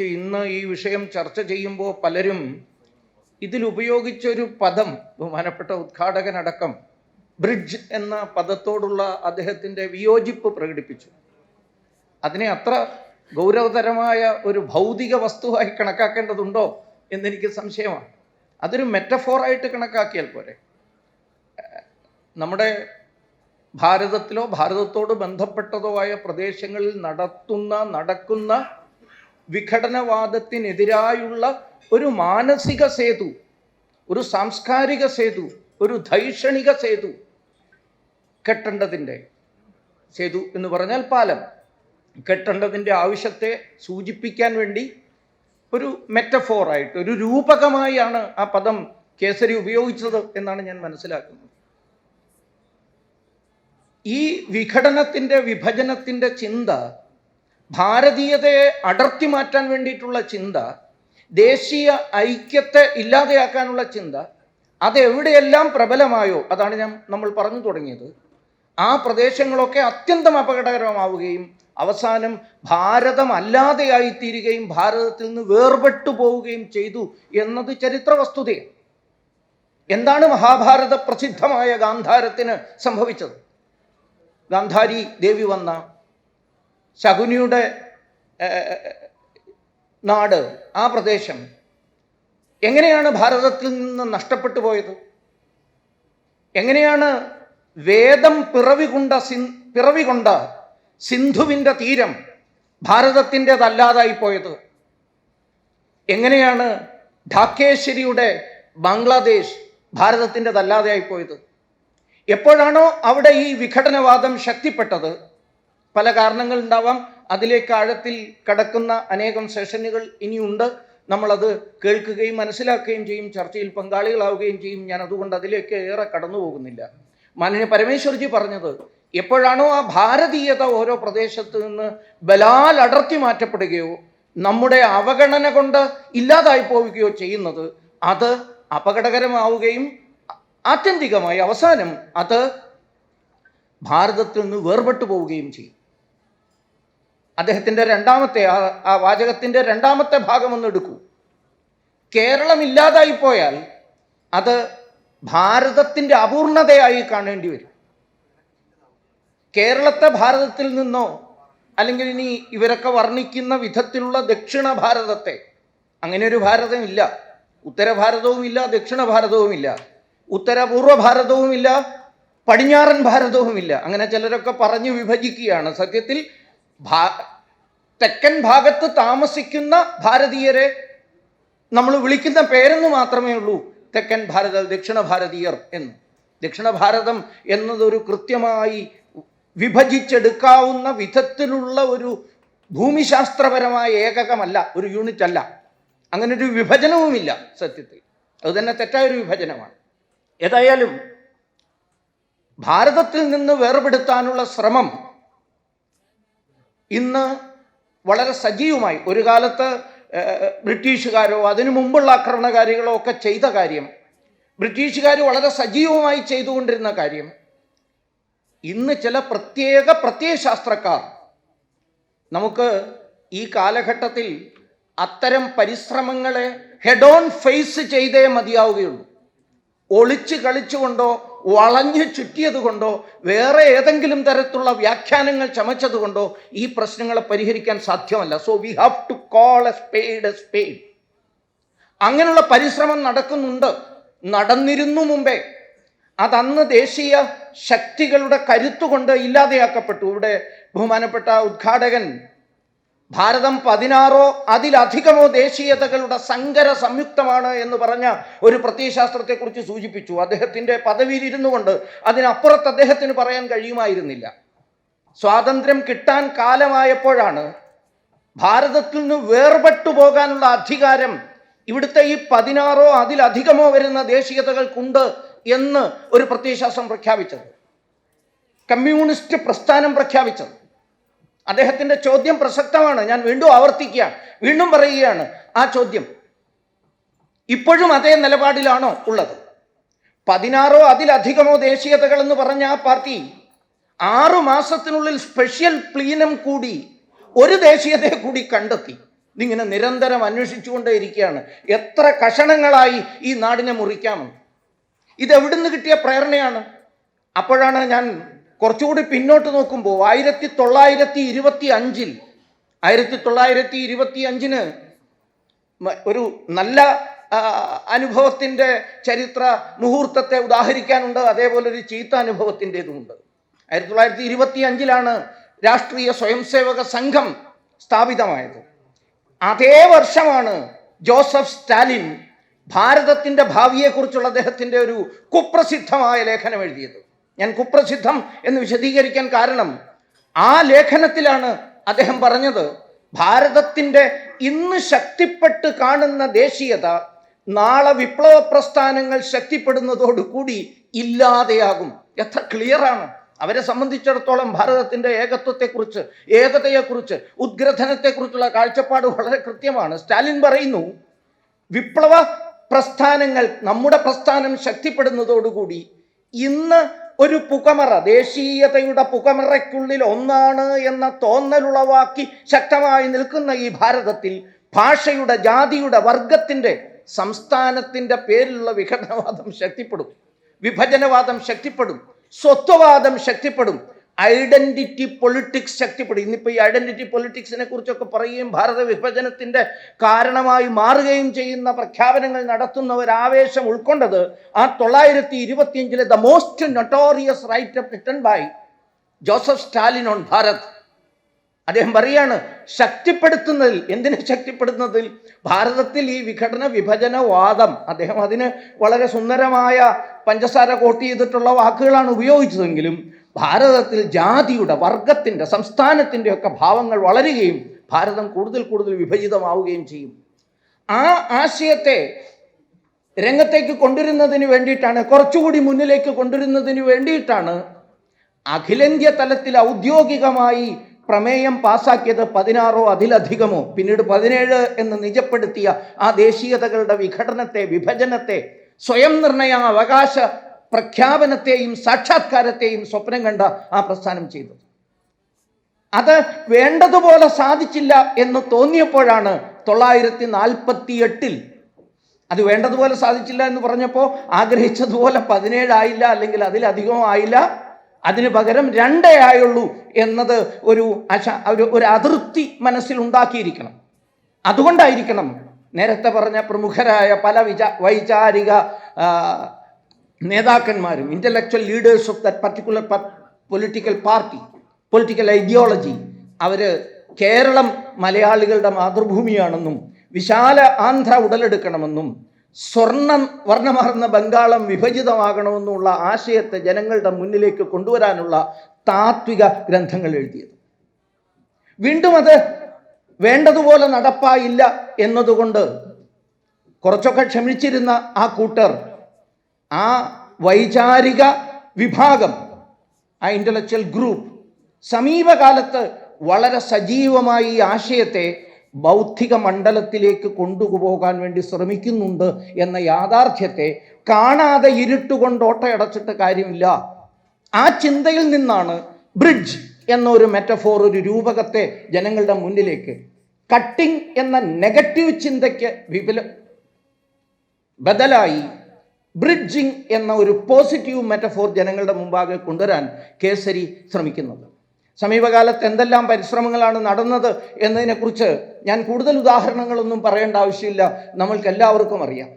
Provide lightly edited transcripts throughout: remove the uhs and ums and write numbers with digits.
ഇന്ന് ഈ വിഷയം ചർച്ച ചെയ്യുമ്പോൾ പലരും ഇതിലുപയോഗിച്ചൊരു പദം, ബഹുമാനപ്പെട്ട ഉദ്ഘാടകനടക്കം ബ്രിഡ്ജ് എന്ന പദത്തോടുള്ള അദ്ദേഹത്തിൻ്റെ വിയോജിപ്പ് പ്രകടിപ്പിച്ചു. അതിനെ അത്ര ഗൗരവതരമായ ഒരു ഭൗതിക വസ്തുവായി കണക്കാക്കേണ്ടതുണ്ടോ എന്നെനിക്ക് സംശയമാണ്. അതൊരു മെറ്റഫോറായിട്ട് കണക്കാക്കിയാൽ പോരെ. നമ്മുടെ ഭാരതത്തിലോ ഭാരതത്തോട് ബന്ധപ്പെട്ടതോ ആയ പ്രദേശങ്ങളിൽ നടക്കുന്ന വിഘടനവാദത്തിനെതിരായുള്ള ഒരു മാനസിക സേതു, ഒരു സാംസ്കാരിക സേതു, ഒരു ധൈഷണിക സേതു കെട്ടേണ്ടതിൻ്റെ, സേതു എന്ന് പറഞ്ഞാൽ പാലം, കെട്ടേണ്ടതിൻ്റെ ആവശ്യത്തെ സൂചിപ്പിക്കാൻ വേണ്ടി ഒരു മെറ്റഫോറായിട്ട്, ഒരു രൂപകമായാണ് ആ പദം കേസരി ഉപയോഗിച്ചത് എന്നാണ് ഞാൻ മനസ്സിലാക്കുന്നത്. ഈ വിഘടനത്തിൻ്റെ, വിഭജനത്തിൻ്റെ ചിന്ത, ഭാരതീയതയെ അടർത്തി മാറ്റാൻ വേണ്ടിയിട്ടുള്ള ചിന്ത, ദേശീയ ഐക്യത്തെ ഇല്ലാതെയാക്കാനുള്ള ചിന്ത, അതെവിടെയെല്ലാം പ്രബലമായോ അതാണ് നമ്മൾ പറഞ്ഞു തുടങ്ങിയത്. ആ പ്രദേശങ്ങളൊക്കെ അത്യന്തം അപകടകരമാവുകയും അവസാനം ഭാരതം അല്ലാതെയായിത്തീരുകയും ഭാരതത്തിൽ നിന്ന് വേർപെട്ടു പോവുകയും ചെയ്തു എന്നത് ചരിത്ര വസ്തുതയാണ്. എന്താണ് മഹാഭാരത പ്രസിദ്ധമായ ഗാന്ധാരത്തിന് സംഭവിച്ചത്? ഗാന്ധാരി ദേവി വന്ന ശകുനിയുടെ നാട്, ആ പ്രദേശം എങ്ങനെയാണ് ഭാരതത്തിൽ നിന്ന് നഷ്ടപ്പെട്ടു പോയത്? എങ്ങനെയാണ് വേദം പിറവികൊണ്ട സിന്ധുവിൻ്റെ തീരം ഭാരതത്തിൻ്റെതല്ലാതായി പോയത്? എങ്ങനെയാണ് ഢാക്കേശ്വരിയുടെ ബംഗ്ലാദേശ് ഭാരതത്തിൻ്റെതല്ലാതെയായി പോയത്? എപ്പോഴാണോ അവിടെ ഈ വിഘടനവാദം ശക്തിപ്പെട്ടത്, പല കാരണങ്ങൾ ഉണ്ടാവാം, അതിലേക്ക് ആഴത്തിൽ കടക്കുന്ന അനേകം സെഷനുകൾ ഇനിയുണ്ട്. നമ്മളത് കേൾക്കുകയും മനസ്സിലാക്കുകയും ചെയ്യും, ചർച്ചയിൽ പങ്കാളികളാവുകയും ചെയ്യും. ഞാൻ അതുകൊണ്ട് അതിലേക്ക് ഏറെ കടന്നു പോകുന്നില്ല. മാനനീയ പരമേശ്വർജി പറഞ്ഞത്, എപ്പോഴാണോ ആ ഭാരതീയത ഓരോ പ്രദേശത്ത് നിന്ന് ബലാൽ അടർത്തി മാറ്റപ്പെടുകയോ നമ്മുടെ അവഗണന കൊണ്ട് ഇല്ലാതായി പോവുകയോ ചെയ്യുന്നത്, അത് അപകടകരമാവുകയും ആത്യന്തികമായി അവസാനം അത് ഭാരതത്തിൽ നിന്ന് വേർപെട്ടു പോവുകയും ചെയ്യും. അദ്ദേഹത്തിൻ്റെ രണ്ടാമത്തെ ആ വാചകത്തിൻ്റെ രണ്ടാമത്തെ ഭാഗം ഒന്ന് എടുക്കൂ. കേരളം ഇല്ലാതായി പോയാൽ അത് ഭാരതത്തിൻ്റെ അപൂർണതയായി കാണേണ്ടി വരും. കേരളത്തെ ഭാരതത്തിൽ നിന്നോ, അല്ലെങ്കിൽ ഇനി ഇവരൊക്കെ വർണ്ണിക്കുന്ന വിധത്തിലുള്ള ദക്ഷിണ ഭാരതത്തെ, അങ്ങനെ ഒരു ഭാരതമില്ല. ഉത്തര ഭാരതവുമില്ല, ദക്ഷിണ ഭാരതവുമില്ല, ഉത്തരപൂർവ്വ ഭാരതവുമില്ല, പടിഞ്ഞാറൻ ഭാരതവുമില്ല. അങ്ങനെ ചിലരൊക്കെ പറഞ്ഞു വിഭജിക്കുകയാണ്. സത്യത്തിൽ തെക്കൻ ഭാഗത്ത് താമസിക്കുന്ന ഭാരതീയരെ നമ്മൾ വിളിക്കുന്ന പേരെന്ന് മാത്രമേ ഉള്ളൂ തെക്കൻ ഭാരത, ദക്ഷിണ ഭാരതീയർ എന്ന്. ദക്ഷിണ ഭാരതം എന്നതൊരു കൃത്യമായി വിഭജിച്ചെടുക്കാവുന്ന വിധത്തിലുള്ള ഒരു ഭൂമിശാസ്ത്രപരമായ ഏകകമല്ല, ഒരു യൂണിറ്റ് അല്ല. അങ്ങനെ ഒരു വിഭജനവുമില്ല സത്യത്തിൽ. അതുതന്നെ തെറ്റായൊരു വിഭജനമാണ്. ഏതായാലും ഭാരതത്തിൽ നിന്ന് വേർപെടുത്താനുള്ള ശ്രമം ഇന്ന് വളരെ സജീവമായി, ഒരു കാലത്ത് ബ്രിട്ടീഷുകാരോ അതിനു മുമ്പുള്ള ആക്രമണകാരികളോ ഒക്കെ ചെയ്ത കാര്യം, ബ്രിട്ടീഷുകാർ വളരെ സജീവമായി ചെയ്തുകൊണ്ടിരുന്ന കാര്യം, ഇന്ന് ചില പ്രത്യയശാസ്ത്രക്കാർ നമുക്ക് ഈ കാലഘട്ടത്തിൽ അത്തരം പരിശ്രമങ്ങളെ ഹെഡ് ഓൺ ഫേസ് ചെയ്തേ മതിയാവുകയുള്ളൂ. ഒളിച്ച് കളിച്ചുകൊണ്ടോ വളഞ്ഞു ചുറ്റിയത് കൊണ്ടോ വേറെ ഏതെങ്കിലും തരത്തിലുള്ള വ്യാഖ്യാനങ്ങൾ ചമച്ചതുകൊണ്ടോ ഈ പ്രശ്നങ്ങളെ പരിഹരിക്കാൻ സാധ്യമല്ല. So we have to call a spade a spade. അങ്ങനെയുള്ള പരിശ്രമം നടന്നിരുന്നു മുമ്പേ. അതന്ന് ദേശീയ ശക്തികളുടെ കരുത്തുകൊണ്ട് ഇല്ലാതെയാക്കപ്പെട്ടു. ഇവിടെ ബഹുമാനപ്പെട്ട ഉദ്ഘാടകൻ ഭാരതം 16 അതിലധികമോ ദേശീയതകളുടെ സങ്കര സംയുക്തമാണ് എന്ന് പറഞ്ഞ ഒരു പ്രത്യയശാസ്ത്രത്തെക്കുറിച്ച് സൂചിപ്പിച്ചു. അദ്ദേഹത്തിൻ്റെ പദവിയിലിരുന്നു കൊണ്ട് അതിനപ്പുറത്ത് അദ്ദേഹത്തിന് പറയാൻ കഴിയുമായിരുന്നില്ല. സ്വാതന്ത്ര്യം കിട്ടാൻ കാലമായപ്പോഴാണ് ഭാരതത്തിൽ നിന്ന് വേർപെട്ടു പോകാനുള്ള അധികാരം ഇവിടുത്തെ ഈ 16 അതിലധികമോ വരുന്ന ദേശീയതകൾക്കുണ്ട് എന്ന് ഒരു പ്രത്യയശാസ്ത്രം പ്രഖ്യാപിച്ചത്, കമ്മ്യൂണിസ്റ്റ് പ്രസ്ഥാനം പ്രഖ്യാപിച്ചത്. അദ്ദേഹത്തിൻ്റെ ചോദ്യം പ്രസക്തമാണ്. ഞാൻ വീണ്ടും പറയുകയാണ് ആ ചോദ്യം. ഇപ്പോഴും അതേ നിലപാടിലാണോ ഉള്ളത്? 16 അതിലധികമോ ദേശീയതകൾ എന്ന് പറഞ്ഞ ആ പാർട്ടി 6 മാസത്തിനുള്ളിൽ സ്പെഷ്യൽ പ്ലീനം കൂടി ഒരു ദേശീയതയെ കൂടി കണ്ടെത്തി. ഇതിങ്ങനെ നിരന്തരം അന്വേഷിച്ചുകൊണ്ടേയിരിക്കുകയാണ് എത്ര കഷണങ്ങളായി ഈ നാടിനെ മുറിക്കാമെന്ന്. ഇതെവിടുന്ന് കിട്ടിയ പ്രേരണയാണ്? അപ്പോഴാണ് ഞാൻ കുറച്ചുകൂടി പിന്നോട്ട് നോക്കുമ്പോൾ 1925 ഒരു നല്ല അനുഭവത്തിൻ്റെ ചരിത്ര മുഹൂർത്തത്തെ ഉദാഹരിക്കാനുണ്ട്, അതേപോലെ ഒരു ചീത്ത അനുഭവത്തിൻ്റെതുമുണ്ട്. 1925 രാഷ്ട്രീയ സ്വയംസേവക സംഘം സ്ഥാപിതമായത്. അതേ വർഷമാണ് ജോസഫ് സ്റ്റാലിൻ ഭാരതത്തിൻ്റെ ഭാവിയെക്കുറിച്ചുള്ള അദ്ദേഹത്തിൻ്റെ ഒരു കുപ്രസിദ്ധമായ ലേഖനം എഴുതിയത്. ഞാൻ കുപ്രസിദ്ധം എന്ന് വിശദീകരിക്കാൻ കാരണം, ആ ലേഖനത്തിലാണ് അദ്ദേഹം പറഞ്ഞത്, ഭാരതത്തിൻ്റെ ഇന്ന് ശക്തിപ്പെട്ട് കാണുന്ന ദേശീയത നാളെ വിപ്ലവ പ്രസ്ഥാനങ്ങൾ ശക്തിപ്പെടുന്നതോടുകൂടി ഇല്ലാതെയാകും. എത്ര ക്ലിയറാണ്! അവരെ സംബന്ധിച്ചിടത്തോളം ഭാരതത്തിൻ്റെ ഏകത്വത്തെക്കുറിച്ച്, ഏകതയെക്കുറിച്ച്, ഉദ്ഗ്രഥനത്തെക്കുറിച്ചുള്ള കാഴ്ചപ്പാട് വളരെ കൃത്യമാണ്. സ്റ്റാലിൻ പറയുന്നു, വിപ്ലവ പ്രസ്ഥാനങ്ങൾ, നമ്മുടെ പ്രസ്ഥാനം ശക്തിപ്പെടുന്നതോടുകൂടി ഇന്ന് ഒരു പുകമറ, ദേശീയതയുടെ പുകമറയ്ക്കുള്ളിൽ ഒന്നാണ് എന്ന തോന്നലുളവാക്കി ശക്തമായി നിൽക്കുന്ന ഈ ഭാരതത്തിൽ ഭാഷയുടെ, ജാതിയുടെ, വർഗത്തിൻ്റെ, സംസ്ഥാനത്തിൻ്റെ പേരിലുള്ള വിഘടനവാദം ശക്തിപ്പെടും, വിഭജനവാദം ശക്തിപ്പെടും, സ്വത്വവാദം ശക്തിപ്പെടും, ഐഡന്റിറ്റി പൊളിറ്റിക്സ് ശക്തിപ്പെടും. ഇന്നിപ്പോൾ ഈ ഐഡന്റിറ്റി പൊളിറ്റിക്സിനെ കുറിച്ചൊക്കെ പറയുകയും ഭാരത വിഭജനത്തിൻ്റെ കാരണമായി മാറുകയും ചെയ്യുന്ന പ്രഖ്യാപനങ്ങൾ നടത്തുന്നവർ ആവേശം ഉൾക്കൊണ്ടത് ആ 1925 the most notorious writeup written by Joseph Stalin on Bharat. അദ്ദേഹം പറയാണ്, ശക്തിപ്പെടുത്തുന്നതിൽ, എന്തിനെ ശക്തിപ്പെടുത്തുന്നതിൽ? ഭാരതത്തിൽ ഈ വിഭജനവാദം, അദ്ദേഹം അതിന് വളരെ സുന്ദരമായ പഞ്ചസാര കോട്ട് ചെയ്തിട്ടുള്ള വാക്കുകളാണ് ഉപയോഗിച്ചതെങ്കിലും ഭാരതത്തിൽ ജാതിയുടെ, വർഗത്തിൻ്റെ, സംസ്ഥാനത്തിൻ്റെ ഒക്കെ ഭാവങ്ങൾ വളരുകയും ഭാരതം കൂടുതൽ കൂടുതൽ വിഭജിതമാവുകയും ചെയ്യും. ആ ആശയത്തെ രംഗത്തേക്ക് കൊണ്ടുവരുന്നതിന് വേണ്ടിയിട്ടാണ്, കുറച്ചുകൂടി മുന്നിലേക്ക് കൊണ്ടുവരുന്നതിന് വേണ്ടിയിട്ടാണ് അഖിലേന്ത്യാ തലത്തിൽ ഔദ്യോഗികമായി പ്രമേയം പാസാക്കിയത്. 16 അതിലധികമോ, പിന്നീട് 17 എന്ന് നിജപ്പെടുത്തിയ ആ ദേശീയതകളുടെ വിഘടനത്തെ, വിഭജനത്തെ, സ്വയം നിർണയ അവകാശ പ്രഖ്യാപനത്തെയും സാക്ഷാത്കാരത്തെയും സ്വപ്നം കണ്ട ആ പ്രസ്ഥാനം ചെയ്തത്. അത് വേണ്ടതുപോലെ സാധിച്ചില്ല എന്ന് തോന്നിയപ്പോഴാണ് 1948 അത് വേണ്ടതുപോലെ സാധിച്ചില്ല എന്ന് പറഞ്ഞപ്പോൾ ആഗ്രഹിച്ചതുപോലെ 17 ആയില്ല, അല്ലെങ്കിൽ അതിലധികം ആയില്ല, അതിന് പകരം 2 ആയുള്ളൂ എന്നത് ഒരു അതൃപ്തി മനസ്സിൽ ഉണ്ടാക്കിയിരിക്കണം. അതുകൊണ്ടായിരിക്കണം നേരത്തെ പറഞ്ഞ പ്രമുഖരായ പല വൈചാരിക നേതാക്കന്മാരും, intellectual leaders of that particular political party, political ideology, അവർ കേരളം മലയാളികളുടെ മാതൃഭൂമിയാണെന്നും വിശാല ആന്ധ്ര ഉടലെടുക്കണമെന്നും വർണ്ണമാർന്ന ബംഗാളം വിഭജിതമാകണമെന്നുള്ള ആശയത്തെ ജനങ്ങളുടെ മുന്നിലേക്ക് കൊണ്ടുവരാനുള്ള താത്വിക ഗ്രന്ഥങ്ങൾ എഴുതിയത്. വീണ്ടും അത് വേണ്ടതുപോലെ നടപ്പായില്ല എന്നതുകൊണ്ട് കുറച്ചൊക്കെ ക്ഷമിച്ചിരുന്ന ആ കൂട്ടർ, ആ വൈചാരിക വിഭാഗം, ആ ഇന്റലക്ച്വൽ ഗ്രൂപ്പ് സമീപകാലത്ത് വളരെ സജീവമായി ഈ ആശയത്തെ ബൗദ്ധിക മണ്ഡലത്തിലേക്ക് കൊണ്ടുപോകാൻ വേണ്ടി ശ്രമിക്കുന്നുണ്ട് എന്ന യാഥാർത്ഥ്യത്തെ കാണാതെ ഇരുട്ടുകൊണ്ട് ഓട്ടയടച്ചിട്ട് കാര്യമില്ല. ആ ചിന്തയിൽ നിന്നാണ് ബ്രിഡ്ജ് എന്നൊരു മെറ്റഫോർ, ഒരു രൂപകത്തെ ജനങ്ങളുടെ മുന്നിലേക്ക്, കട്ടിംഗ് എന്ന നെഗറ്റീവ് ചിന്തയ്ക്ക് ബദലായി ബ്രിഡ്ജിങ് എന്ന ഒരു പോസിറ്റീവ് മെറ്റഫോർ ജനങ്ങളുടെ മുമ്പാകെ കൊണ്ടുവരാൻ കേസരി ശ്രമിക്കുന്നത്. സമീപകാലത്ത് എന്തെല്ലാം പരിശ്രമങ്ങളാണ് നടന്നത് എന്നതിനെക്കുറിച്ച് ഞാൻ കൂടുതൽ ഉദാഹരണങ്ങളൊന്നും പറയേണ്ട ആവശ്യമില്ല, നമ്മൾക്ക് എല്ലാവർക്കും അറിയാം.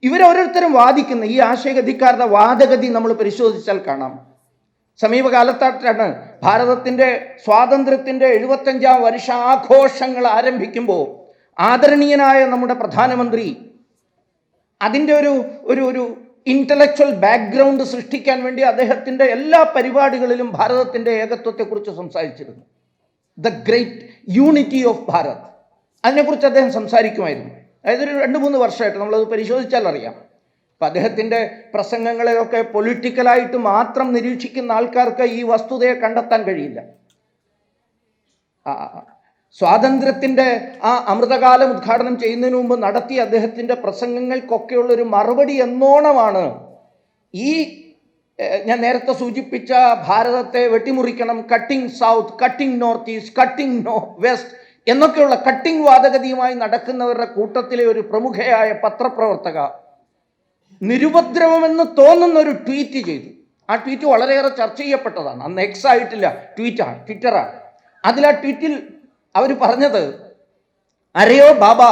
ഇവരോരോരുത്തരും വാദിക്കുന്ന ഈ ആശയഗതിക്കാരുടെ വാദഗതി നമ്മൾ പരിശോധിച്ചാൽ കാണാം. സമീപകാലത്തായിട്ടാണ് ഭാരതത്തിൻ്റെ സ്വാതന്ത്ര്യത്തിൻ്റെ 75ാം വർഷാഘോഷങ്ങൾ ആരംഭിക്കുമ്പോൾ ആദരണീയനായ നമ്മുടെ പ്രധാനമന്ത്രി അതിൻ്റെ ഒരു ഇന്റലക്ച്വൽ ബാക്ക്ഗ്രൗണ്ട് സൃഷ്ടിക്കാൻ വേണ്ടി അദ്ദേഹത്തിൻ്റെ എല്ലാ പരിപാടികളിലും ഭാരതത്തിൻ്റെ ഏകത്വത്തെക്കുറിച്ച് സംസാരിച്ചിരുന്നു. The great unity of Bharat, അതിനെക്കുറിച്ച് അദ്ദേഹം സംസാരിക്കുമായിരുന്നു. അതായത് ഒരു 2-3 വർഷമായിട്ട് നമ്മളത് പരിശോധിച്ചാൽ അറിയാം. അപ്പം അദ്ദേഹത്തിൻ്റെ പ്രസംഗങ്ങളെയൊക്കെ പൊളിറ്റിക്കലായിട്ട് മാത്രം നിരീക്ഷിക്കുന്ന ആൾക്കാർക്ക് ഈ വസ്തുതയെ കണ്ടെത്താൻ കഴിയില്ല. സ്വാതന്ത്ര്യത്തിൻ്റെ ആ അമൃതകാലം ഉദ്ഘാടനം ചെയ്യുന്നതിന് മുമ്പ് നടത്തിയ അദ്ദേഹത്തിൻ്റെ പ്രസംഗങ്ങൾക്കൊക്കെയുള്ളൊരു മറുപടി എന്നോണമാണ് ഈ ഞാൻ നേരത്തെ സൂചിപ്പിച്ച ഭാരതത്തെ വെട്ടിമുറിക്കണം, cutting south, cutting north east, cutting west എന്നൊക്കെയുള്ള കട്ടിംഗ് വാദഗതിയുമായി നടക്കുന്നവരുടെ കൂട്ടത്തിലെ ഒരു പ്രമുഖയായ പത്രപ്രവർത്തക നിരുപദ്രവമെന്ന് തോന്നുന്ന ഒരു ട്വീറ്റ് ചെയ്തു. ആ ട്വീറ്റ് വളരെയേറെ ചർച്ച ചെയ്യപ്പെട്ടതാണ്. അന്ന് എക്സ് ആയിട്ടില്ല, ട്വിറ്ററാണ്. അതിൽ ആ ട്വീറ്റിൽ അവർ പറഞ്ഞത്, അരയോ ബാബ,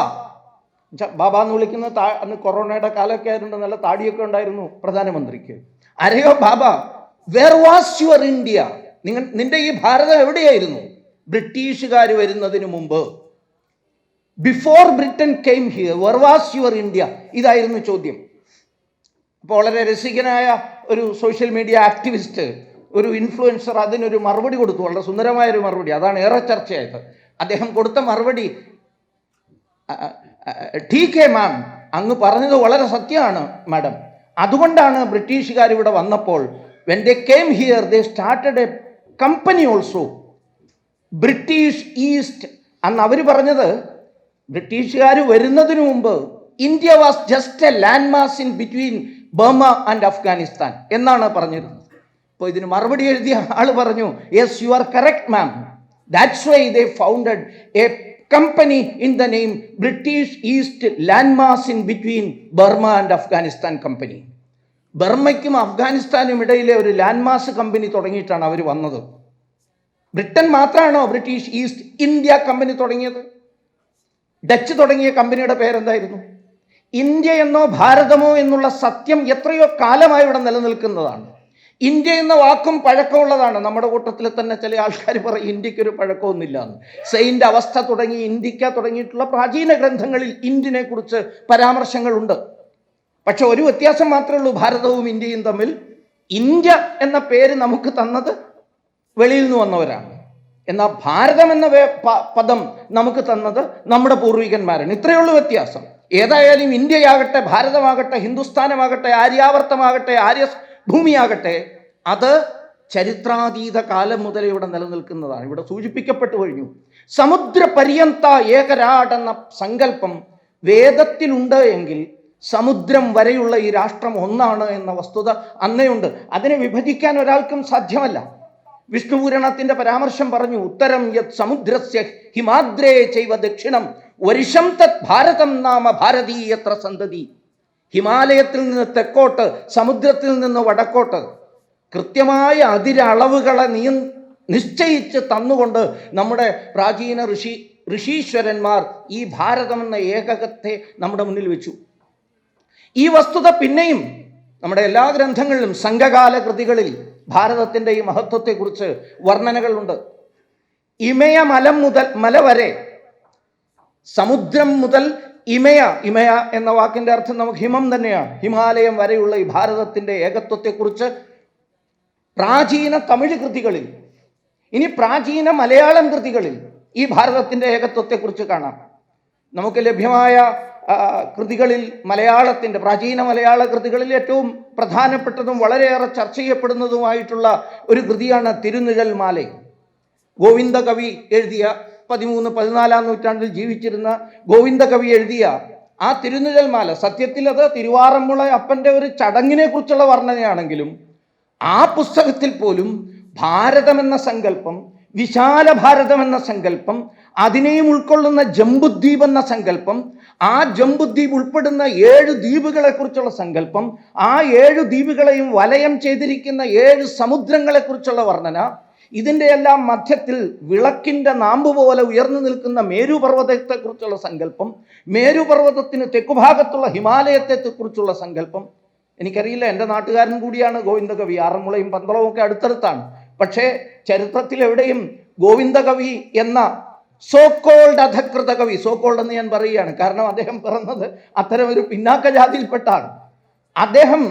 ബാബ എന്ന് വിളിക്കുന്നത് അന്ന് കൊറോണയുടെ കാലമൊക്കെ ആയതുകൊണ്ട് നല്ല താടിയൊക്കെ ഉണ്ടായിരുന്നു പ്രധാനമന്ത്രിക്ക്. അരയോ ബാബ, വേർ വാസ് യുവർ ഇന്ത്യ? നിന്റെ ഈ ഭാരതം എവിടെയായിരുന്നു ബ്രിട്ടീഷുകാർ വരുന്നതിന് മുമ്പ്? Before Britain came here, where was your India? ഇതായിരുന്നു ചോദ്യം. അപ്പോൾ വളരെ രസികനായ ഒരു സോഷ്യൽ മീഡിയ ആക്ടിവിസ്റ്റ്, ഒരു ഇൻഫ്ലുവൻസർ അതിനൊരു മറുപടി കൊടുത്തു, വളരെ സുന്ദരമായൊരു മറുപടി. അതാണ് ഏറെ ചർച്ചയായത്. അദ്ദേഹം കൊടുത്ത മറുപടി, ടീക്ക് മാം, അങ്ങ് പറഞ്ഞത് വളരെ സത്യമാണ് മാഡം. അതുകൊണ്ടാണ് ബ്രിട്ടീഷുകാർ ഇവിടെ വന്നപ്പോൾ when they came here they started a company also, British east. അന്ന് അവർ പറഞ്ഞത് ബ്രിട്ടീഷുകാർ വരുന്നതിന് മുമ്പ് India was just a land mass in between Burma and Afghanistan എന്നാണ് പറഞ്ഞിരുന്നത്. അപ്പോൾ ഇതിന് മറുപടി എഴുതിയ ആൾ പറഞ്ഞു, yes you are correct ma'am, that's why they founded a company in the name British east land mass in between Burma and Afghanistan company. ബർമ്മയ്ക്കും അഫ്ഗാനിസ്ഥാനും ഇടയിലെ ഒരു ലാൻഡ് മാസ് കമ്പനി തുടങ്ങിയിട്ടാണ് അവർ വന്നത്. ബ്രിട്ടൻ മാത്രമാണോ ബ്രിട്ടീഷ് ഈസ്റ്റ് ഇന്ത്യ കമ്പനി തുടങ്ങിയത്? Dutch തുടങ്ങിയ കമ്പനിയുടെ പേരെന്തായിരുന്നു? ഇന്ത്യ എന്നോ ഭാരതമോ എന്നുള്ള സത്യം എത്രയോ കാലമായി ഇവിടെ നിലനിൽക്കുന്നതാണ്. ഇന്ത്യ എന്ന വാക്കും പഴക്കമുള്ളതാണ്. നമ്മുടെ കൂട്ടത്തിൽ തന്നെ ചില ആൾക്കാർ പറയും ഇന്ത്യക്കൊരു പഴക്കമൊന്നുമില്ല എന്ന്. സെയിൻ്റെ അവസ്ഥ തുടങ്ങി ഇന്ത്യക്ക തുടങ്ങിയിട്ടുള്ള പ്രാചീന ഗ്രന്ഥങ്ങളിൽ ഇന്ത്യനെ കുറിച്ച് പരാമർശങ്ങളുണ്ട്. പക്ഷെ ഒരു വ്യത്യാസം മാത്രമേ ഉള്ളൂ ഭാരതവും ഇന്ത്യയും തമ്മിൽ. ഇന്ത്യ എന്ന പേര് നമുക്ക് തന്നത് വെളിയിൽ നിന്ന് വന്നവരാണ്, എന്നാൽ ഭാരതം എന്ന പദം നമുക്ക് തന്നത് നമ്മുടെ പൂർവികന്മാരാണ്. ഇത്രയേ ഉള്ളൂ വ്യത്യാസം. ഏതായാലും ഇന്ത്യയാകട്ടെ, ഭാരതമാകട്ടെ, ഹിന്ദുസ്ഥാനമാകട്ടെ, ആര്യാവർത്തമാകട്ടെ, ആര്യഭൂമിയാകട്ടെ, അത് ചരിത്രാതീത കാലം മുതലേ ഇവിടെ നിലനിൽക്കുന്നതാണ്. ഇവിടെ സൂചിപ്പിക്കപ്പെട്ടു കഴിഞ്ഞു. സമുദ്രപര്യന്ത ഏകരാട് എന്ന സങ്കല്പം വേദത്തിലുണ്ട് എങ്കിൽ സമുദ്രം വരെയുള്ള ഈ രാഷ്ട്രം ഒന്നാണ് എന്ന വസ്തുത അന്നേയുണ്ട്. അതിനെ വിഭജിക്കാൻ ഒരാൾക്കും സാധ്യമല്ല. വിഷ്ണുപുരാണത്തിന്റെ പരാമർശം പറഞ്ഞു, ഉത്തരം യത് സമുദ്രസ്യ ഹിമാദ്രേ ചൈവ ദക്ഷിണം വരിഷം തത് ഭാരതം നാമ ഭാരതീയത്ര സന്തതി. ഹിമാലയത്തിൽ നിന്ന് തെക്കോട്ട്, സമുദ്രത്തിൽ നിന്ന് വടക്കോട്ട് കൃത്യമായ അതിരളവുകളെ നിശ്ചയിച്ച് തന്നുകൊണ്ട് നമ്മുടെ പ്രാചീന ഋഷീശ്വരന്മാർ ഈ ഭാരതം എന്ന ഏകകത്തെ നമ്മുടെ മുന്നിൽ വെച്ചു. ഈ വസ്തുത പിന്നെയും നമ്മുടെ എല്ലാ ഗ്രന്ഥങ്ങളിലും സംഘകാല കൃതികളിൽ ഭാരതത്തിൻ്റെ ഈ മഹത്വത്തെക്കുറിച്ച് വർണ്ണനകളുണ്ട്. ഇമയ മല വരെ, സമുദ്രം മുതൽ ഇമയ എന്ന വാക്കിൻ്റെ അർത്ഥം നമുക്ക് ഹിമം തന്നെയാണ്. ഹിമാലയം വരെയുള്ള ഈ ഭാരതത്തിൻ്റെ ഏകത്വത്തെക്കുറിച്ച് പ്രാചീന തമിഴ് കൃതികളിൽ, ഇനി പ്രാചീന മലയാളം കൃതികളിൽ ഈ ഭാരതത്തിൻ്റെ ഏകത്വത്തെക്കുറിച്ച് കാണാം. നമുക്ക് ലഭ്യമായ കൃതികളിൽ മലയാളത്തിൻ്റെ പ്രാചീന മലയാള കൃതികളിൽ ഏറ്റവും പ്രധാനപ്പെട്ടതും വളരെയേറെ ചർച്ച ചെയ്യപ്പെടുന്നതുമായിട്ടുള്ള ഒരു കൃതിയാണ് തിരുനിഴൽ മാല. ഗോവിന്ദ കവി എഴുതിയ 13-14 നൂറ്റാണ്ടിൽ ജീവിച്ചിരുന്ന ഗോവിന്ദ കവി എഴുതിയ ആ തിരുനിഴൽ മാല, സത്യത്തിൽ അത് തിരുവാറന്മുള അപ്പൻ്റെ ഒരു ചടങ്ങിനെ കുറിച്ചുള്ള വർണ്ണനയാണെങ്കിലും ആ പുസ്തകത്തിൽ പോലും ഭാരതമെന്ന സങ്കല്പം, വിശാല ഭാരതം എന്ന സങ്കല്പം, അതിനെയും ഉൾക്കൊള്ളുന്ന ജംബുദ്വീപ് എന്ന സങ്കല്പം, ആ ജംബുദ്വീപ് ഉൾപ്പെടുന്ന 7 ദ്വീപുകളെ കുറിച്ചുള്ള സങ്കല്പം, ആ 7 ദ്വീപുകളെയും വലയം ചെയ്തിരിക്കുന്ന 7 സമുദ്രങ്ങളെ കുറിച്ചുള്ള വർണ്ണന, ഇതിൻ്റെ എല്ലാം മധ്യത്തിൽ വിളക്കിൻ്റെ നാമ്പ് പോലെ ഉയർന്നു നിൽക്കുന്ന മേരുപർവ്വതത്തെ കുറിച്ചുള്ള സങ്കല്പം, മേരുപർവ്വതത്തിന് തെക്കുഭാഗത്തുള്ള ഹിമാലയത്തെ കുറിച്ചുള്ള സങ്കല്പം. എനിക്കറിയില്ല, എൻ്റെ നാട്ടുകാരൻ കൂടിയാണ് ഗോവിന്ദ കവി. ആറന്മുളയും പന്തളവും ഒക്കെ അടുത്തടുത്താണ്. പക്ഷേ ചരിത്രത്തിൽ എവിടെയും ഗോവിന്ദ കവി എന്ന സോക്കോൾഡ് അധകൃത കവി, സോക്കോൾഡ് എന്ന് ഞാൻ പറയുകയാണ് കാരണം അദ്ദേഹം പിറന്നത് അത്തരം ഒരു പിന്നാക്ക ജാതിയിൽപ്പെട്ടാണ്. അദ്ദേഹം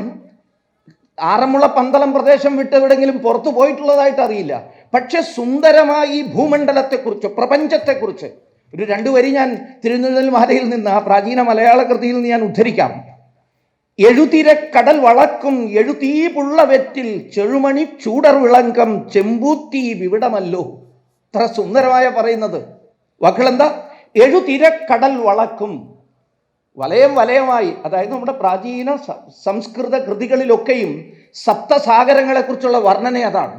ആറന്മുള പന്തളം പ്രദേശം വിട്ട് എവിടെയെങ്കിലും പുറത്തു പോയിട്ടുള്ളതായിട്ട് അറിയില്ല. പക്ഷെ സുന്ദരമായി ഈ ഭൂമണ്ഡലത്തെക്കുറിച്ച്, പ്രപഞ്ചത്തെക്കുറിച്ച് ഒരു 2 വരി ഞാൻ തിരുനെല്ലി മാലയിൽ നിന്ന്, ആ പ്രാചീന മലയാള കൃതിയിൽ നിന്ന് ഞാൻ ഉദ്ധരിക്കാം. എഴുതിര കടൽ വളക്കും എഴുതീപുള്ള വെറ്റിൽ ചെഴുമണി ചൂടർ വിളങ്കം ചെമ്പൂത്തി വിവിടമല്ലോ. ഇത്ര സുന്ദരമായ പറയുന്നത് വാക്കുകളെന്താ? എഴുതിര കടൽ വളക്കും, വലയമായി, അതായത് നമ്മുടെ പ്രാചീന സംസ്കൃത കൃതികളിലൊക്കെയും സപ്തസാഗരങ്ങളെക്കുറിച്ചുള്ള വർണ്ണന അതാണ്.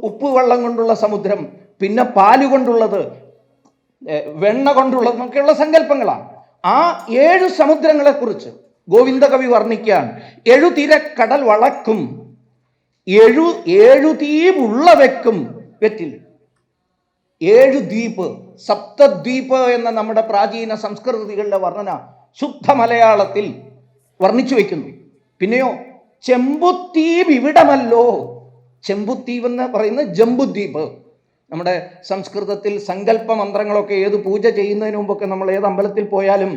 ഉപ്പ് വെള്ളം കൊണ്ടുള്ള സമുദ്രം, പിന്നെ പാല് കൊണ്ടുള്ളത്, വെണ്ണ കൊണ്ടുള്ളത് എന്നൊക്കെയുള്ള സങ്കല്പങ്ങളാണ്. ആ 7 സമുദ്രങ്ങളെക്കുറിച്ച് ഗോവിന്ദകവി വർണ്ണിക്കുകയാണ്. 7 തിരക്കടൽ വളക്കും 7 ദ്വീപുള്ള വെക്കും വെറ്റിൽ. 7 ദ്വീപ്, സപ്തദ്വീപ് എന്ന നമ്മുടെ പ്രാചീന സംസ്കൃതികളുടെ വർണ്ണന ശുദ്ധ മലയാളത്തിൽ വർണ്ണിച്ചു വയ്ക്കുന്നു. പിന്നെയോ ചെമ്പുദ്വീപ് ഇവിടമല്ലോ. ചെമ്പുദ്വീപ് എന്ന് പറയുന്നത് ജംബുദ്വീപ്. നമ്മുടെ സംസ്കൃതത്തിൽ സങ്കല്പ മന്ത്രങ്ങളൊക്കെ ഏത് പൂജ ചെയ്യുന്നതിന് മുമ്പൊക്കെ നമ്മൾ ഏത് അമ്പലത്തിൽ പോയാലും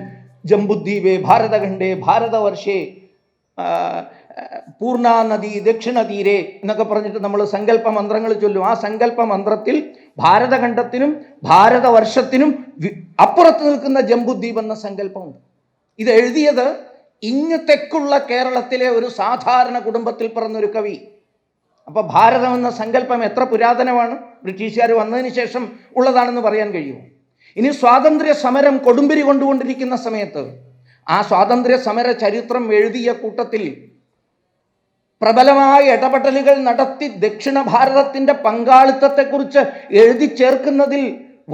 ജംബുദ്വീപേ ഭാരതഖണ്ഡേ ഭാരതവർഷേ പൂർണ്ണ നദി ദക്ഷിണ തീരെ എന്നൊക്കെ പറഞ്ഞിട്ട് നമ്മൾ സങ്കല്പ മന്ത്രങ്ങൾ ചൊല്ലും. ആ സങ്കല്പ മന്ത്രത്തിൽ ഭാരതഖണ്ഡത്തിനും ഭാരതവർഷത്തിനും അപ്പുറത്ത് നിൽക്കുന്ന ജംബുദ്വീപ് എന്ന സങ്കല്പമുണ്ട്. ഇത് എഴുതിയത് ഇങ്ങ് തെക്കുള്ള കേരളത്തിലെ ഒരു സാധാരണ കുടുംബത്തിൽ പിറന്നൊരു കവി. അപ്പൊ ഭാരതം എന്ന സങ്കല്പം എത്ര പുരാതനമാണ്, ബ്രിട്ടീഷുകാർ വന്നതിന് ശേഷം ഉള്ളതാണെന്ന് പറയാൻ കഴിയുമോ? ഇനി സ്വാതന്ത്ര്യ സമരം കൊടുമ്പിരി കൊണ്ടുകൊണ്ടിരിക്കുന്ന സമയത്ത് ആ സ്വാതന്ത്ര്യ സമര ചരിത്രം എഴുതിയ കൂട്ടത്തിൽ പ്രബലമായ ഇടപെടലുകൾ നടത്തി ദക്ഷിണ ഭാരതത്തിന്റെ പങ്കാളിത്തത്തെക്കുറിച്ച് എഴുതി ചേർക്കുന്നതിൽ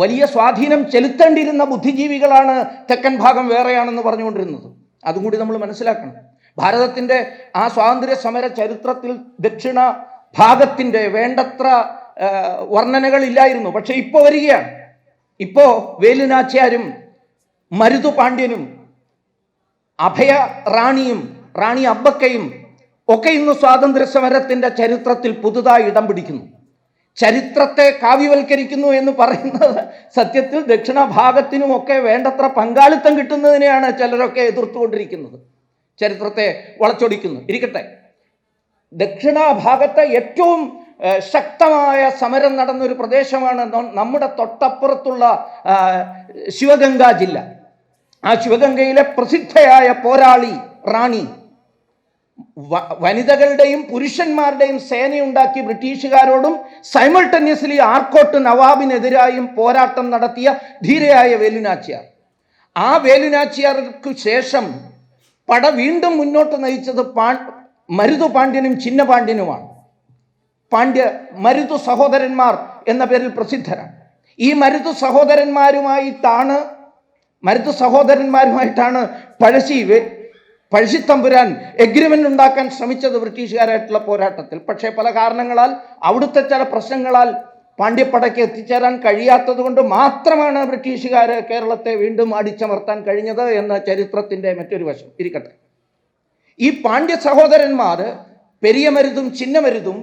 വലിയ സ്വാധീനം ചെലുത്തേണ്ടിയിരുന്ന ബുദ്ധിജീവികളാണ് തെക്കൻ ഭാഗം വേറെയാണെന്ന് പറഞ്ഞുകൊണ്ടിരുന്നത്. അതും കൂടി നമ്മൾ മനസ്സിലാക്കണം. ഭാരതത്തിന്റെ ആ സ്വാതന്ത്ര്യ സമര ചരിത്രത്തിൽ ദക്ഷിണ ഭാഗത്തിന്റെ വേണ്ടത്ര വർണ്ണനകൾ ഇല്ലായിരുന്നു. പക്ഷെ ഇപ്പോ വരികയാണ്. ഇപ്പോ വേലുനാച്ചിയാരും മരുതു പാണ്ഡ്യനും അഭയ റാണിയും റാണി അബ്ബക്കയും ഒക്കെ ഇന്ന് സ്വാതന്ത്ര്യ സമരത്തിന്റെ ചരിത്രത്തിൽ പുതുതായി ഇടം പിടിക്കുന്നു. ചരിത്രത്തെ കാവ്യവൽക്കരിക്കുന്നു എന്ന് പറയുന്നത് സത്യത്തിൽ ദക്ഷിണ ഭാഗത്തിനുമൊക്കെ വേണ്ടത്ര പങ്കാളിത്തം കിട്ടുന്നതിനെയാണ് ചിലരൊക്കെ എതിർത്തുകൊണ്ടിരിക്കുന്നത്, ചരിത്രത്തെ വളച്ചൊടിക്കുന്നു. ഇരിക്കട്ടെ, ദക്ഷിണ ഭാഗത്തെ ഏറ്റവും ശക്തമായ സമരം നടന്നൊരു പ്രദേശമാണ് നമ്മുടെ തൊട്ടപ്പുറത്തുള്ള ശിവഗംഗ ജില്ല. ആ ശിവഗംഗയിലെ പ്രസിദ്ധയായ പോരാളി റാണി വനിതകളുടെയും പുരുഷന്മാരുടെയും സേനയുണ്ടാക്കി ബ്രിട്ടീഷുകാരോടും സൈമൾട്ടന്യസ്ലി ആർക്കോട്ട് നവാബിനെതിരായും പോരാട്ടം നടത്തിയ ധീരയായ വേലുനാച്ചിയാർ. ആ വേലുനാച്ചിയാർക്ക് ശേഷം പട വീണ്ടും മുന്നോട്ട് നയിച്ചത് മരുതു പാണ്ഡ്യനും ചിന്ന പാണ്ഡ്യനുമാണ്. മരുതു സഹോദരന്മാർ എന്ന പേരിൽ പ്രസിദ്ധരാണ്. ഈ മരുതു സഹോദരന്മാരുമായിട്ടാണ് പഴശ്ശിത്തമ്പുരാൻ എഗ്രിമെന്റ് ഉണ്ടാക്കാൻ ശ്രമിച്ചത് ബ്രിട്ടീഷുകാരായിട്ടുള്ള പോരാട്ടത്തിൽ. പക്ഷേ പല കാരണങ്ങളാൽ, അവിടുത്തെ ചില പ്രശ്നങ്ങളാൽ പാണ്ഡ്യപ്പടയ്ക്ക് എത്തിച്ചേരാൻ കഴിയാത്തത് കൊണ്ട് മാത്രമാണ് ബ്രിട്ടീഷുകാർ കേരളത്തെ വീണ്ടും അടിച്ചമർത്താൻ കഴിഞ്ഞത് എന്ന ചരിത്രത്തിന്റെ മറ്റൊരു വശം ഇരിക്കട്ടെ. ഈ പാണ്ഡ്യ സഹോദരന്മാർ പെരിയമരുതും ചിന്നമരുതും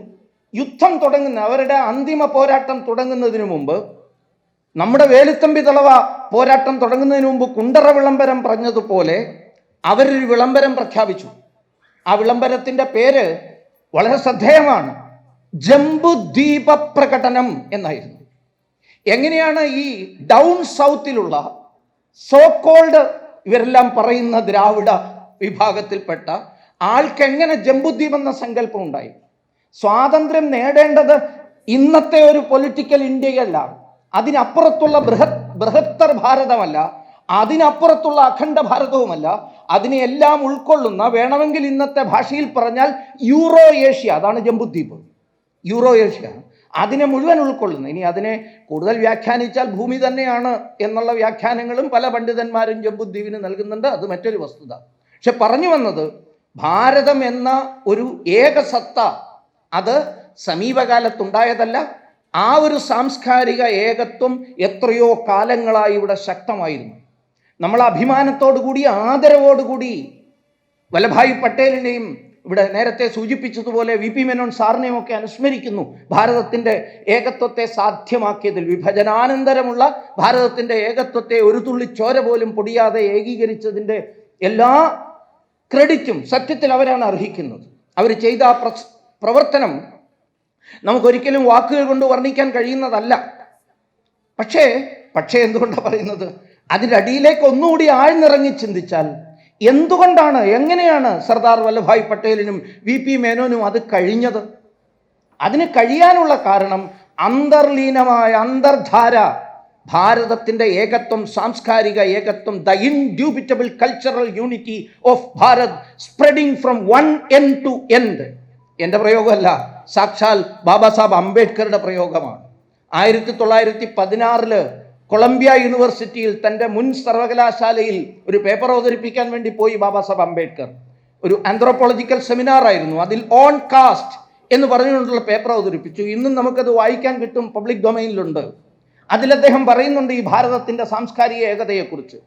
യുദ്ധം തുടങ്ങുന്ന അവരുടെ അന്തിമ പോരാട്ടം തുടങ്ങുന്നതിന് മുമ്പ്, നമ്മുടെ വേലുത്തമ്പി തളവ പോരാട്ടം തുടങ്ങുന്നതിന് മുമ്പ് കുണ്ടറ വിളംബരം പറഞ്ഞതുപോലെ അവരൊരു വിളംബരം പ്രഖ്യാപിച്ചു. ആ വിളംബരത്തിന്റെ പേര് വളരെ ശ്രദ്ധേയമാണ്, ജംബുദ്വീപ പ്രകടനം എന്നായിരുന്നു. എങ്ങനെയാണ് ഈ ഡൗൺ സൗത്തിലുള്ള സോകോൾഡ് ഇവരെല്ലാം പറയുന്ന ദ്രാവിഡ വിഭാഗത്തിൽപ്പെട്ട ആൾക്ക് എങ്ങനെ ജംബുദ്വീപ് എന്ന സങ്കല്പം ഉണ്ടായി? സ്വാതന്ത്ര്യം നേടേണ്ടത് ഇന്നത്തെ ഒരു പൊളിറ്റിക്കൽ ഇന്ത്യയല്ല, അതിനപ്പുറത്തുള്ള ബൃഹത്തർ ഭാരതമല്ല, അതിനപ്പുറത്തുള്ള അഖണ്ഡ ഭാരതവുമല്ല, അതിനെയെല്ലാം ഉൾക്കൊള്ളുന്ന, വേണമെങ്കിൽ ഇന്നത്തെ ഭാഷയിൽ പറഞ്ഞാൽ യൂറോ ഏഷ്യ, അതാണ് ജംബുദ്വീപ്, യൂറോ ഏഷ്യ, അതിനെ മുഴുവൻ ഉൾക്കൊള്ളുന്നു. ഇനി അതിനെ കൂടുതൽ വ്യാഖ്യാനിച്ചാൽ ഭൂമി തന്നെയാണ് എന്നുള്ള വ്യാഖ്യാനങ്ങളും പല പണ്ഡിതന്മാരും ജംബുദ്വീപിന് നൽകുന്നുണ്ട്, അത് മറ്റൊരു വസ്തുത. പക്ഷെ പറഞ്ഞു വന്നത്, ഭാരതം എന്ന ഒരു ഏകസത്ത അത് സമീപകാലത്തുണ്ടായതല്ല. ആ ഒരു സാംസ്കാരിക ഏകത്വം എത്രയോ കാലങ്ങളായി ഇവിടെ ശക്തമായിരുന്നു. നമ്മൾ അഭിമാനത്തോടുകൂടി ആദരവോടുകൂടി വല്ലഭായ് പട്ടേലിനെയും ഇവിടെ നേരത്തെ സൂചിപ്പിച്ചതുപോലെ വി പി മേനോൻ സാറിനെയും ഒക്കെ അനുസ്മരിക്കുന്നു. ഭാരതത്തിൻ്റെ ഏകത്വത്തെ സാധ്യമാക്കിയതിൽ, വിഭജനാനന്തരമുള്ള ഭാരതത്തിൻ്റെ ഏകത്വത്തെ ഒരു തുള്ളി ചോര പോലും പൊടിയാതെ ഏകീകരിച്ചതിൻ്റെ എല്ലാ ക്രെഡിറ്റും സത്യത്തിൽ അവരാണ് അർഹിക്കുന്നത്. അവർ ചെയ്ത ആ പ്രവർത്തനം നമുക്കൊരിക്കലും വാക്കുകൾ കൊണ്ട് വർണ്ണിക്കാൻ കഴിയുന്നതല്ല. പക്ഷേ എന്തുകൊണ്ടാണ് പറയുന്നത്, അതിൻ്റെ അടിയിലേക്ക് ഒന്നുകൂടി ആഴ്ന്നിറങ്ങി ചിന്തിച്ചാൽ എന്തുകൊണ്ടാണ്, എങ്ങനെയാണ് സർദാർ വല്ലഭായ് പട്ടേലിനും വി പി മേനോനും അത് കഴിഞ്ഞത്? അതിന് കഴിയാനുള്ള കാരണം അന്തർലീനമായ അന്തർധാര, ഭാരതത്തിൻ്റെ ഏകത്വം, സാംസ്കാരിക ഏകത്വം, the indubitable cultural unity of Bharat spreading from one end to end. എൻ്റെ പ്രയോഗമല്ല, സാക്ഷാൽ ബാബാ സാഹബ് അംബേദ്കറുടെ പ്രയോഗമാണ്. 1916 കൊളംബിയ യൂണിവേഴ്സിറ്റിയിൽ തൻ്റെ മുൻ സർവകലാശാലയിൽ ഒരു പേപ്പർ അവതരിപ്പിക്കാൻ വേണ്ടി പോയി ബാബാ സാഹേബ് അംബേദ്കർ. ഒരു ആന്ത്രോപോളജിക്കൽ സെമിനാർ ആയിരുന്നു. അതിൽ ഓൺ കാസ്റ്റ് എന്ന് പറഞ്ഞുകൊണ്ടുള്ള പേപ്പർ അവതരിപ്പിച്ചു. ഇന്നും നമുക്കത് വായിക്കാൻ കിട്ടും, പബ്ലിക് ഡൊമൈനിലുണ്ട്. അതിൽ അദ്ദേഹം പറയുന്നുണ്ട് ഈ ഭാരതത്തിൻ്റെ സാംസ്കാരിക ഏകതയെക്കുറിച്ച്.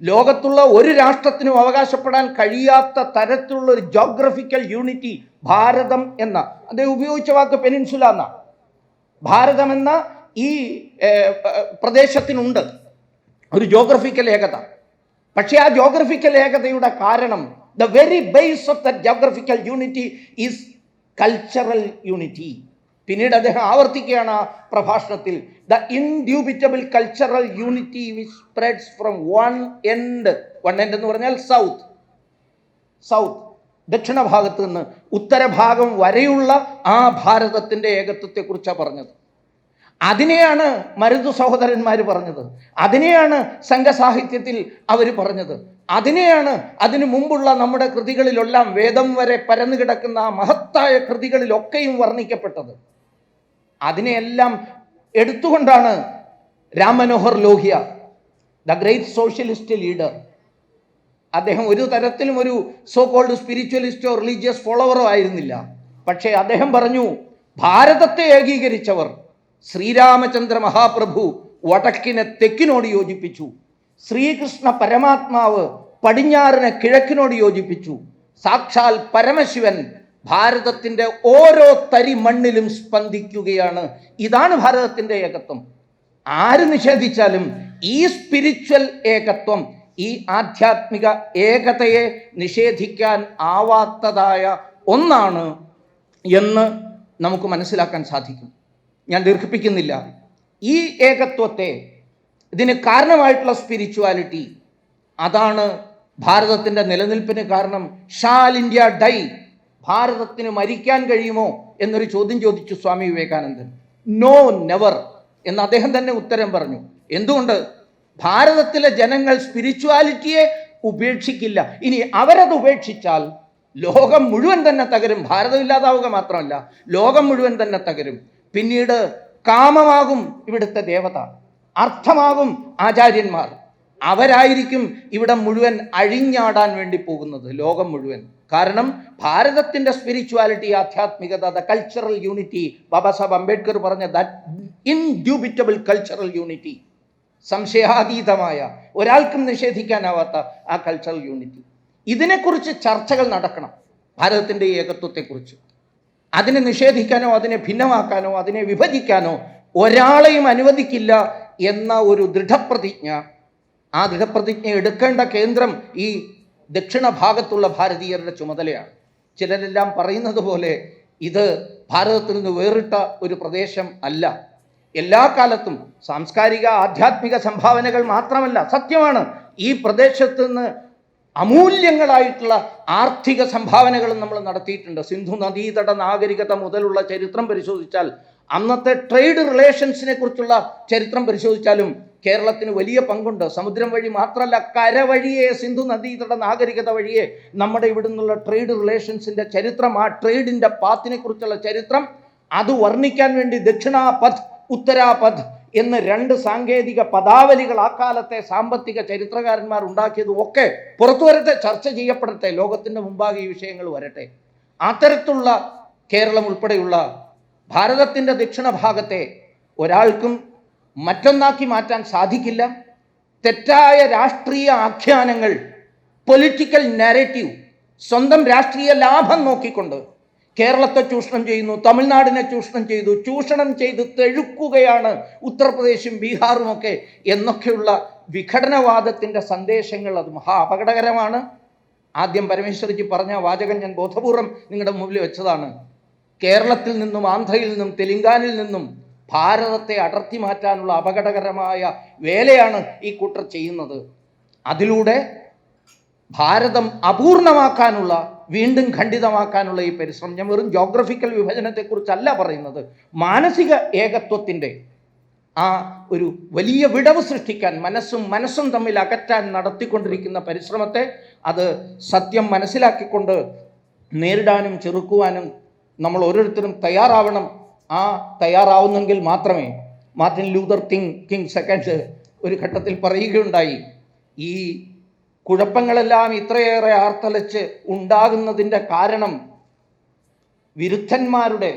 ലോകത്തുള്ള ഒരു രാഷ്ട്രത്തിനും അവകാശപ്പെടാൻ കഴിയാത്ത തരത്തിലുള്ള ഒരു ജോഗ്രഫിക്കൽ യൂണിറ്റി ഭാരതം എന്ന, അദ്ദേഹം ഉപയോഗിച്ച വാക്ക് പെനിൻസുല എന്നാണ്. ഭാരതം എന്ന ഈ പ്രദേശത്തിനുണ്ട് ഒരു ജോഗ്രഫിക്കൽ ഏകത. പക്ഷേ ആ ജോഗ്രഫിക്കൽ ഏകതയുടെ കാരണം, the very base of the geographical unity is cultural unity. പിന്നീട് അദ്ദേഹം ആവർത്തിക്കുകയാണ് ആ പ്രഭാഷണത്തിൽ, the indubitable cultural unity which spreads from one end എന്ന് പറഞ്ഞാൽ സൗത്ത് ദക്ഷിണ ഭാഗത്ത് നിന്ന് ഉത്തരഭാഗം വരെയുള്ള ആ ഭാരതത്തിൻ്റെ ഏകത്വത്തെക്കുറിച്ചാണ് പറഞ്ഞത്. അതിനെയാണ് മരുതു സഹോദരന്മാർ പറഞ്ഞത്, അതിനെയാണ് സംഘസാഹിത്യത്തിൽ അവർ പറഞ്ഞത്, അതിനെയാണ് അതിനു മുമ്പുള്ള നമ്മുടെ കൃതികളിലെല്ലാം, വേദം വരെ പരന്നു കിടക്കുന്ന ആ മഹത്തായ കൃതികളിലൊക്കെയും വർണ്ണിക്കപ്പെട്ടത്. അതിനെയെല്ലാം എടുത്തുകൊണ്ടാണ് Ram Manohar Lohia, the great socialist leader, അദ്ദേഹം ഒരു തരത്തിലും ഒരു സോ കോൾഡ് സ്പിരിച്വലിസ്റ്റോ റിലീജിയസ് ഫോളോവറോ ആയിരുന്നില്ല. പക്ഷേ അദ്ദേഹം പറഞ്ഞു, ഭാരതത്തെ ഏകീകരിച്ചവർ ശ്രീരാമചന്ദ്ര മഹാപ്രഭു വടക്കിനെ തെക്കിനോട് യോജിപ്പിച്ചു, ശ്രീകൃഷ്ണ പരമാത്മാവ് പടിഞ്ഞാറിനെ കിഴക്കിനോട് യോജിപ്പിച്ചു, സാക്ഷാൽ പരമശിവൻ ഭാരതത്തിൻ്റെ ഓരോ തരി മണ്ണിലും സ്പന്ദിക്കുകയാണ്. ഇതാണ് ഭാരതത്തിൻ്റെ ഏകത്വം. ആര് നിഷേധിച്ചാലും ഈ സ്പിരിച്വൽ ഏകത്വം, ഈ ആധ്യാത്മിക ഏകതയെ നിഷേധിക്കാൻ ആവാത്തതായ ഒന്നാണ് എന്ന് നമുക്ക് മനസ്സിലാക്കാൻ സാധിക്കും. ഞാൻ ദീർഘിപ്പിക്കുന്നില്ല. ഈ ഏകത്വത്തെ, ഇതിന് കാരണമായിട്ടുള്ള സ്പിരിച്വാലിറ്റി, അതാണ് ഭാരതത്തിൻ്റെ നിലനിൽപ്പിന് കാരണം. ഷാൽ ഇന്ത്യ ഡൈ, ഭാരതത്തിന് മരിക്കാൻ കഴിയുമോ എന്നൊരു ചോദ്യം ചോദിച്ചു സ്വാമി വിവേകാനന്ദൻ. നോ, നെവർ എന്ന് അദ്ദേഹം തന്നെ ഉത്തരം പറഞ്ഞു. എന്തുകൊണ്ട്? ഭാരതത്തിലെ ജനങ്ങൾ സ്പിരിച്വാലിറ്റിയെ ഉപേക്ഷിക്കില്ല. ഇനി അവരത് ഉപേക്ഷിച്ചാൽ ലോകം മുഴുവൻ തന്നെ തകരും. ഭാരതം ഇല്ലാതാവുക മാത്രമല്ല, ലോകം മുഴുവൻ തന്നെ തകരും. പിന്നീട് കാമമാകും ഇവിടുത്തെ ദേവത, അർത്ഥമാകും ആചാര്യന്മാർ. അവരായിരിക്കും ഇവിടെ മുഴുവൻ അഴിഞ്ഞാടാൻ വേണ്ടി പോകുന്നത്, ലോകം മുഴുവൻ. കാരണം ഭാരതത്തിൻ്റെ സ്പിരിച്വാലിറ്റി, ആധ്യാത്മികത, the cultural unity, Baba Saheb Ambedkar പറഞ്ഞ ദാറ്റ് ഇൻഡ്യൂബിറ്റബിൾ കൾച്ചറൽ യൂണിറ്റി, സംശയാതീതമായ, ഒരാൾക്കും നിഷേധിക്കാനാവാത്ത ആ കൾച്ചറൽ യൂണിറ്റി, ഇതിനെക്കുറിച്ച് ചർച്ചകൾ നടക്കണം. ഭാരതത്തിൻ്റെ ഏകത്വത്തെക്കുറിച്ച് അതിനെ നിഷേധിക്കാനോ അതിനെ ഭിന്നമാക്കാനോ അതിനെ വിഭജിക്കാനോ ഒരാളെയും അനുവദിക്കില്ല എന്ന ഒരു ദൃഢപ്രതിജ്ഞ, ആ ദൃഢപ്രതിജ്ഞ എടുക്കേണ്ട കേന്ദ്രം ഈ ദക്ഷിണ ഭാഗത്തുള്ള ഭാരതീയരുടെ ചുമതലയാണ്. ചിലരെല്ലാം പറയുന്നത് പോലെ ഇത് ഭാരതത്തിൽ നിന്ന് വേറിട്ട ഒരു പ്രദേശം അല്ല. എല്ലാ കാലത്തും സാംസ്കാരിക ആധ്യാത്മിക സംഭാവനകൾ മാത്രമല്ല, സത്യമാണ്, ഈ പ്രദേശത്ത് നിന്ന് അമൂല്യങ്ങളായിട്ടുള്ള ആർത്ഥിക സംഭാവനകളും നമ്മൾ നടത്തിയിട്ടുണ്ട്. സിന്ധു നദീതട നാഗരികത മുതലുള്ള ചരിത്രം പരിശോധിച്ചാൽ, അന്നത്തെ ട്രേഡ് റിലേഷൻസിനെ കുറിച്ചുള്ള ചരിത്രം പരിശോധിച്ചാലും കേരളത്തിന് വലിയ പങ്കുണ്ട്. സമുദ്രം വഴി മാത്രമല്ല, കര വഴിയെ, സിന്ധു നദീതട നാഗരികത വഴിയെ നമ്മുടെ ഇവിടെ നിന്നുള്ള ട്രേഡ് റിലേഷൻസിൻ്റെ ചരിത്രം, ആ ട്രേഡിൻ്റെ പാത്തിനെ കുറിച്ചുള്ള ചരിത്രം, അത് വർണ്ണിക്കാൻ വേണ്ടി ദക്ഷിണാപഥ്, ഉത്തരാപഥ് എന്ന് രണ്ട് സാങ്കേതിക പദാവലികൾ ആ കാലത്തെ സാമ്പത്തിക ചരിത്രകാരന്മാർ ഉണ്ടാക്കിയതും ഒക്കെ പുറത്തു വരട്ടെ, ചർച്ച ചെയ്യപ്പെടട്ടെ, ലോകത്തിൻ്റെ മുമ്പാകെ ഈ വിഷയങ്ങൾ വരട്ടെ. അത്തരത്തിലുള്ള കേരളം ഉൾപ്പെടെയുള്ള ഭാരതത്തിൻ്റെ ദക്ഷിണ ഭാഗത്തെ ഒരാൾക്കും മറ്റൊന്നാക്കി മാറ്റാൻ സാധിക്കില്ല. തെറ്റായ രാഷ്ട്രീയ ആഖ്യാനങ്ങൾ, പൊളിറ്റിക്കൽ നാരേറ്റീവ്, സ്വന്തം രാഷ്ട്രീയ ലാഭം നോക്കിക്കൊണ്ട് കേരളത്തെ ചൂഷണം ചെയ്യുന്നു, തമിഴ്നാടിനെ ചൂഷണം ചെയ്തു, ചൂഷണം ചെയ്ത് തെഴുക്കുകയാണ് ഉത്തർപ്രദേശും ബീഹാറും ഒക്കെ എന്നൊക്കെയുള്ള വിഘടനവാദത്തിൻ്റെ സന്ദേശങ്ങൾ, അത് മഹാ അപകടകരമാണ്. ആദ്യം പരമേശ്വരജി പറഞ്ഞ വാചകം ഞാൻ ബോധപൂർവം നിങ്ങളുടെ മുമ്പിൽ വെച്ചതാണ്. കേരളത്തിൽ നിന്നും, ആന്ധ്രയിൽ നിന്നും, തെലങ്കാനയിൽ നിന്നും ഭാരതത്തെ അടർത്തി മാറ്റാനുള്ള അപകടകരമായ വേലയാണ് ഈ കൂട്ടർ ചെയ്യുന്നത്. അതിലൂടെ ഭാരതം അപൂർണമാക്കാനുള്ള, വീണ്ടും ഖണ്ഡിതമാക്കാനുള്ള ഈ പരിശ്രമം, ഞാൻ വെറും ജോഗ്രഫിക്കൽ വിഭജനത്തെക്കുറിച്ചല്ല പറയുന്നത്, മാനസിക ഏകത്വത്തിൻ്റെ ആ ഒരു വലിയ വിടവ് സൃഷ്ടിക്കാൻ, മനസ്സും തമ്മിൽ അകറ്റാൻ നടത്തിക്കൊണ്ടിരിക്കുന്ന പരിശ്രമത്തെ അത് സത്യം മനസ്സിലാക്കിക്കൊണ്ട് നേരിടാനും ചെറുക്കുവാനും നമ്മൾ ഓരോരുത്തരും തയ്യാറാവണം. ആ തയ്യാറാവുന്നെങ്കിൽ മാത്രമേ മാർട്ടിൻ ലൂതർ കിങ് സെക്കൻഡ് ഒരു ഘട്ടത്തിൽ പറയുകയുണ്ടായി, ഈ കുഴപ്പങ്ങളെല്ലാം ഇത്രയേറെ ആർത്തലച്ച് ഉണ്ടാകുന്നതിൻ്റെ കാരണം വിരുദ്ധന്മാരുടെ,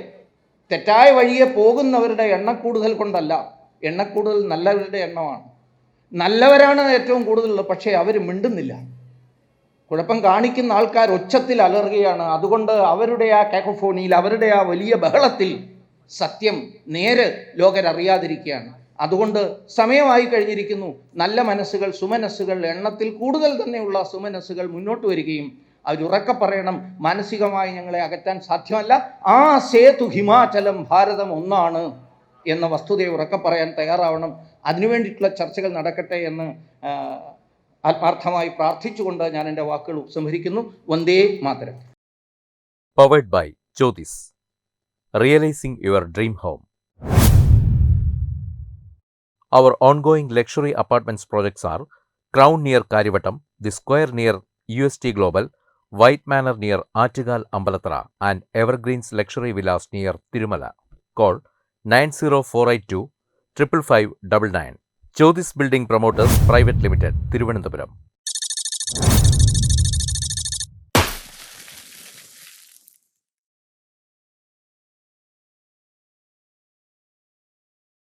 തെറ്റായ വഴിയെ പോകുന്നവരുടെ എണ്ണക്കൂടുതൽ കൊണ്ടല്ല, എണ്ണക്കൂടുതൽ നല്ലവരുടെ എണ്ണമാണ്. നല്ലവരാണ് ഏറ്റവും കൂടുതലുള്ളത്, പക്ഷേ അവർ മിണ്ടുന്നില്ല. കുഴപ്പം കാണിക്കുന്ന ആൾക്കാർ ഒച്ചത്തിൽ അലറുകയാണ്. അതുകൊണ്ട് അവരുടെ ആ കാക്കോഫോണിയിൽ, അവരുടെ ആ വലിയ ബഹളത്തിൽ സത്യം നേര് ലോകരറിയാതിരിക്കുകയാണ്. അതുകൊണ്ട് സമയമായി കഴിഞ്ഞിരിക്കുന്നു. നല്ല മനസ്സുകൾ, സുമനസ്സുകൾ, എണ്ണത്തിൽ കൂടുതൽ തന്നെയുള്ള സുമനസ്സുകൾ മുന്നോട്ട് വരികയും അവരുറക്കെ പറയണം, മാനസികമായി ഞങ്ങളെ അകറ്റാൻ സാധ്യമല്ല, ആ സേതു ഹിമാചലം, ഭാരതം ഒന്നാണ് എന്ന വസ്തുതയെ ഉറക്കെ പറയാൻ തയ്യാറാവണം. അതിനുവേണ്ടിയിട്ടുള്ള ചർച്ചകൾ നടക്കട്ടെ എന്ന് ആത്മാർത്ഥമായി പ്രാർത്ഥിച്ചുകൊണ്ട് ഞാൻ എൻ്റെ വാക്കുകൾ ഉപസംഹരിക്കുന്നു. വന്ദേ മാതരം. Powered by Jyothis, realising your dream home. Our ongoing luxury apartments projects are Crown near Karivattam, The Square near UST Global, White Manor near Aattugal Ambalathara, and Evergreens Luxury Villas near Tirumala. Call 90482 55599. Jyothis Building Promoters Private Limited, Thiruvananthapuram.